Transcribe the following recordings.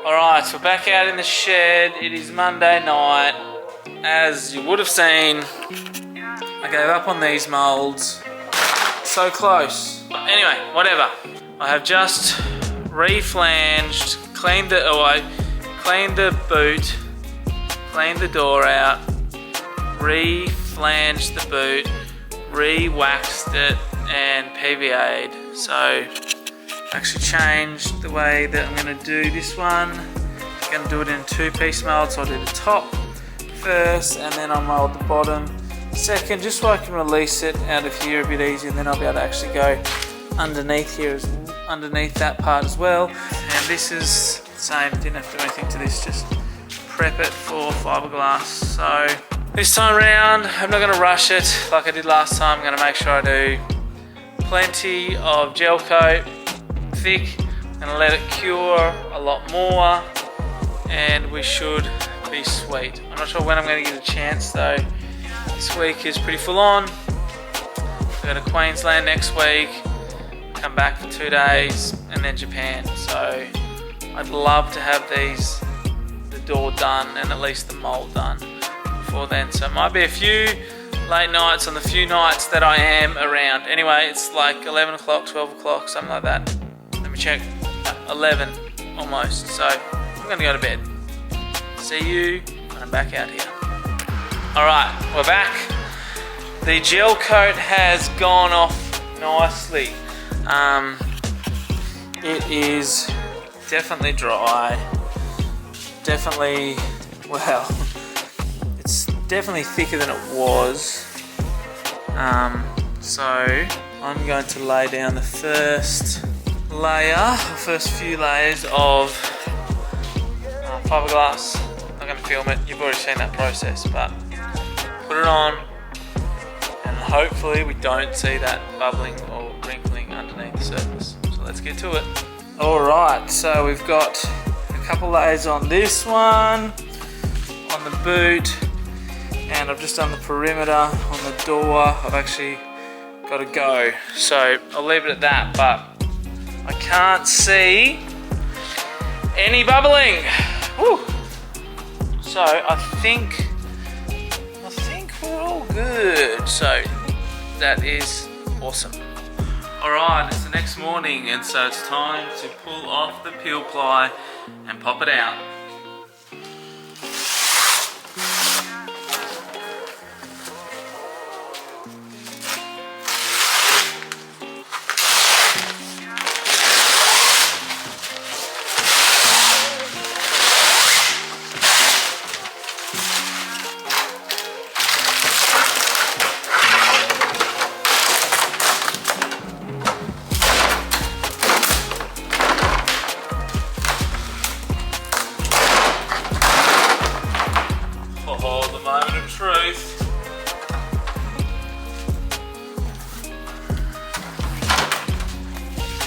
Alright, we're back out in the shed. It is Monday night. As you would have seen, I gave up on these moulds. So close. Anyway, whatever. I have just re-flanged, cleaned the boot, cleaned the door out, re-flanged the boot, re-waxed it, and PVA'd. So actually changed the way that I'm going to do this one. I'm going to do it in two-piece mould, so I'll do the top first and then I'll mould the bottom second, just so I can release it out of here a bit easier, and then I'll be able to actually go underneath here, underneath that part as well. And this is the same, didn't have to do anything to this, just prep it for fiberglass. So this time around, I'm not going to rush it like I did last time. I'm going to make sure I do plenty of gel coat, thick, and let it cure a lot more, and we should be sweet. I'm not sure when I'm going to get a chance though. This week is pretty full on. I go to Queensland next week, come back for 2 days, and then Japan. So I'd love to have the door done and at least the mould done before then. So it might be a few late nights on the few nights that I am around. Anyway, it's like 11 o'clock, 12 o'clock, something like that. Let me check. 11 almost. So I'm gonna go to bed. See you when I'm back out here. Alright, we're back. The gel coat has gone off nicely. It is definitely dry. Definitely, well, it's definitely thicker than it was. So I'm going to lay down the first few layers of fiberglass. I'm not going to film it, you've already seen that process, but put it on and hopefully we don't see that bubbling or wrinkling underneath the surface. So let's get to it. Alright, so we've got a couple layers on this one, on the boot, and I've just done the perimeter on the door. I've actually got to go, so I'll leave it at that, but I can't see any bubbling. Woo. So I think we're all good. So that is awesome. Alright, it's the next morning, and so it's time to pull off the peel ply and pop it out.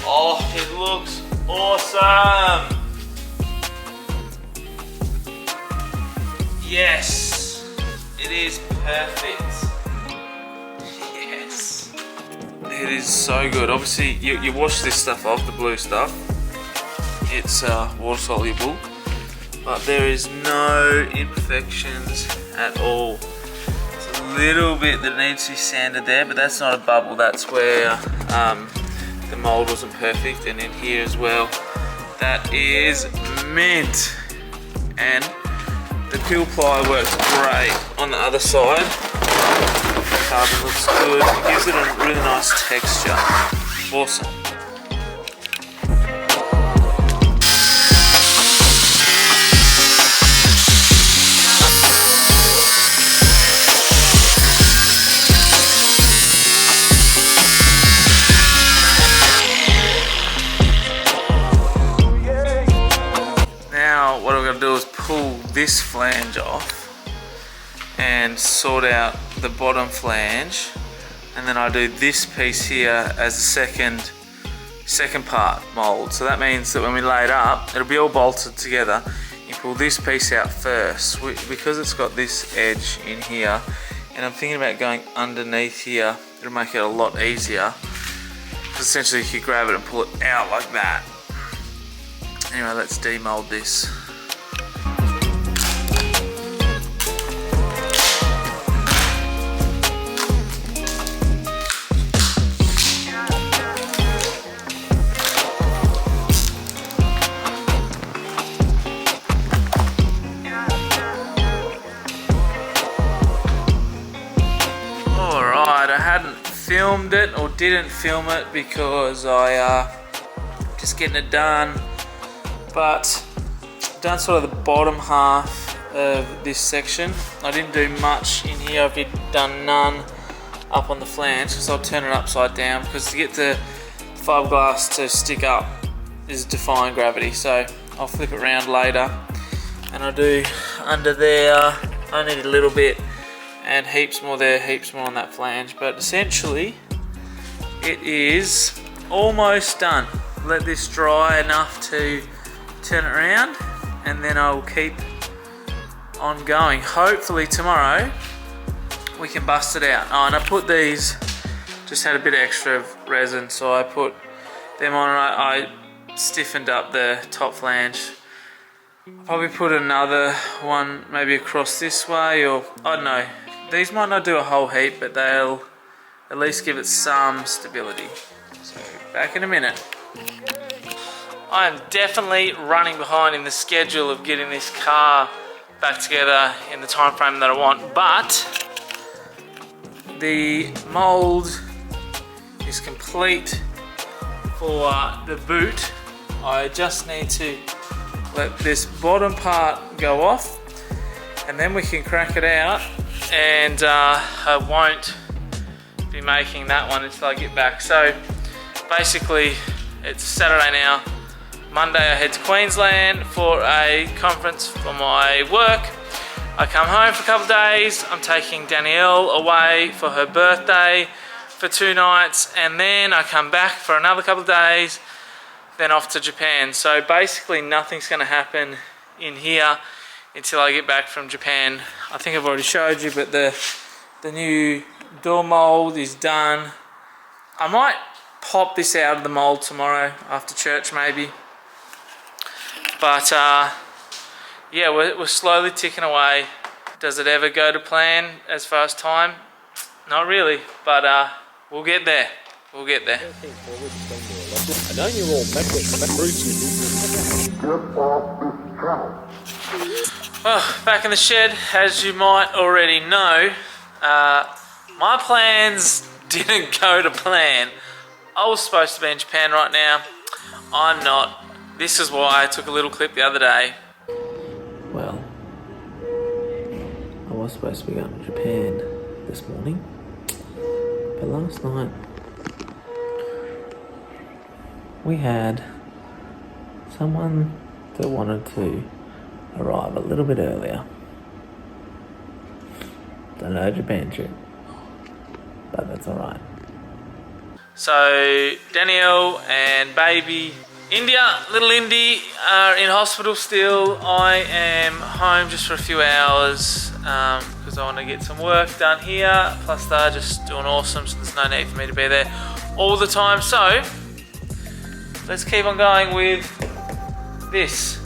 Oh, it looks awesome! Yes, it is perfect. Yes, it is so good. Obviously, you wash this stuff off, the blue stuff. It's water soluble, but there is no imperfections at all. There's a little bit that needs to be sanded there, but that's not a bubble. That's where the mold wasn't perfect, and in here as well. That is mint. And the peel ply works great on the other side. The carbon looks good. It gives it a really nice texture. Awesome. What I'm going to do is pull this flange off and sort out the bottom flange, and then I do this piece here as a second part mold. So that means that when we lay it up, it'll be all bolted together. You pull this piece out first because it's got this edge in here, and I'm thinking about going underneath here. It'll make it a lot easier, because essentially you grab it and pull it out like that. Anyway, let's demold this. Alright, I hadn't filmed it or didn't film it because I just getting it done, but done sort of the bottom half of this section. I didn't do much in here. I've done none up on the flange because I'll turn it upside down, because to get the fiberglass to stick up is defying gravity, so I'll flip it around later. And I'll do under there, I need a little bit, and heaps more there, heaps more on that flange, but essentially it is almost done. Let this dry enough to turn it around, and then I'll keep on going. Hopefully tomorrow we can bust it out. Oh, and I put these, just had a bit of extra resin, so I put them on and I stiffened up the top flange. I'll probably put another one maybe across this way, or I don't know. These might not do a whole heap, but they'll at least give it some stability. So back in a minute. I am definitely running behind in the schedule of getting this car back together in the time frame that I want, but the mould is complete for the boot. I just need to let this bottom part go off, and then we can crack it out, and I won't be making that one until I get back. So basically it's Saturday now. Monday I head to Queensland for a conference for my work. I come home for a couple of days. I'm taking Danielle away for her birthday for 2 nights, and then I come back for another couple of days, then off to Japan. So basically nothing's going to happen in here until I get back from Japan. I think I've already showed you, but the new door mold is done. I might pop this out of the mold tomorrow after church maybe. But yeah, we're slowly ticking away. Does it ever go to plan as far as time? Not really, but we'll get there. We'll get there. I know you're all Well, back in the shed, as you might already know, my plans didn't go to plan. I was supposed to be in Japan right now. I'm not. This is why I took a little clip the other day. Well, I was supposed to be going to Japan this morning, but last night we had someone that wanted to arrive a little bit earlier. Don't know Japan trip, but that's alright. So Danielle and baby India, little Indy, are in hospital still. I am home just for a few hours because I want to get some work done here. Plus they're just doing awesome, so there's no need for me to be there all the time. So let's keep on going with this.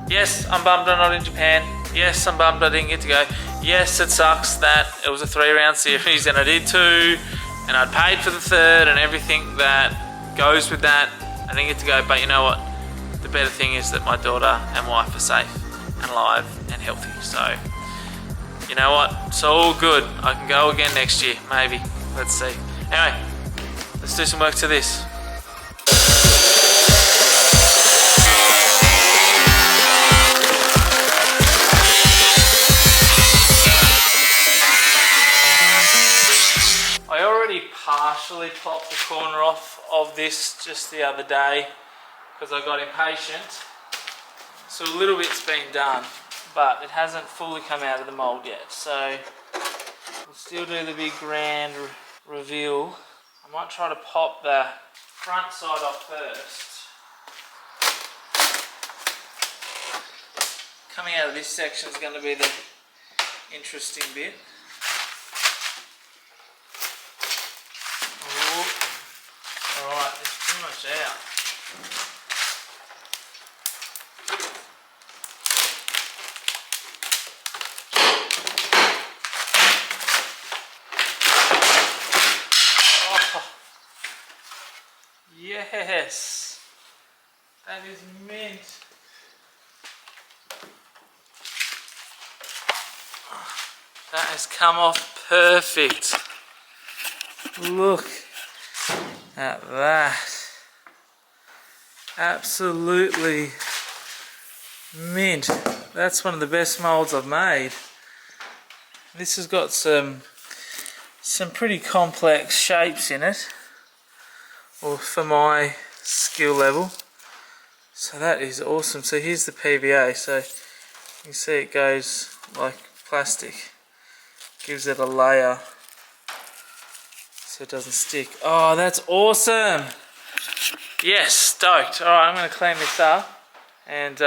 Yes, I'm bummed I'm not in Japan. Yes, I'm bummed I didn't get to go. Yes, it sucks that it was a 3-round series and I did 2, and I'd paid for the 3rd and everything that goes with that. I didn't get to go, but you know what? The better thing is that my daughter and wife are safe and alive and healthy. So, you know what? It's all good. I can go again next year, maybe. Let's see. Anyway, let's do some work to this. I already partially popped the corner off of this just the other day because I got impatient. So a little bit's been done, but it hasn't fully come out of the mold yet. So we'll still do the big grand reveal. I might try to pop the front side off first. Coming out of this section is going to be the interesting bit. Alright, it's pretty much out. Yes. That is mint. That has come off perfect. Look at that. Absolutely mint. That's one of the best molds I've made. This has got some pretty complex shapes in it, or for my skill level. So that is awesome. So here's the PVA. So you can see it goes like plastic. Gives it a layer so it doesn't stick. Oh, that's awesome. Yes, stoked. Alright, I'm going to clean this up and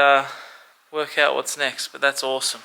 work out what's next, but that's awesome.